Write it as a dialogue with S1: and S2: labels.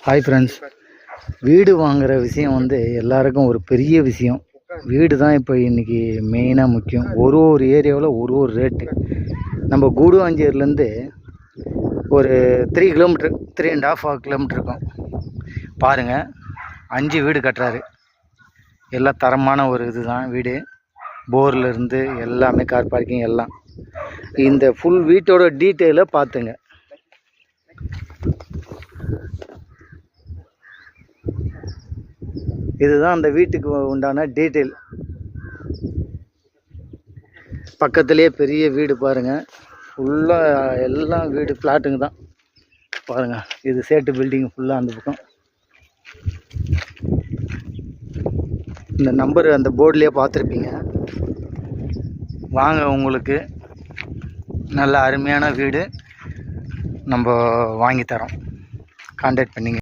S1: Hi friends, வீடு வாங்குகிற விஷயம் எல்லாருக்கும் ஒரு பெரிய விஷயம். வீடு தான் இப்போ இன்றைக்கி மெயினாக முக்கியம். ஒரு ஏரியாவில் ஒரு ரேட்டு. நம்ம கூடுவாஞ்சேரிலேருந்து ஒரு 3 கிலோமீட்டர் 3.5 கிலோமீட்டர் இருக்கும். பாருங்கள், 5 வீடு கட்டுறாரு. எல்லாம் தரமான ஒரு இதுதான் வீடு. போர்லேருந்து எல்லாமே, கார் பார்க்கிங் எல்லாம். இந்த ஃபுல் வீட்டோட டீட்டெயிலை பார்த்துங்க. இதுதான் அந்த வீட்டுக்கு உண்டான டீட்டெயில். பக்கத்துலேயே பெரிய வீடு பாருங்கள். ஃபுல்லாக எல்லாம் வீடு ஃப்ளாட்டுங்க தான் பாருங்கள். இது சேட்டு பில்டிங் ஃபுல்லாக அந்த பக்கம். இந்த நம்பர் அந்த போர்ட்லேயே பார்த்துருப்பீங்க. வாங்க, உங்களுக்கு நல்ல அருமையான வீடு நம்ம வாங்கி தரோம். கான்டாக்ட் பண்ணிங்க.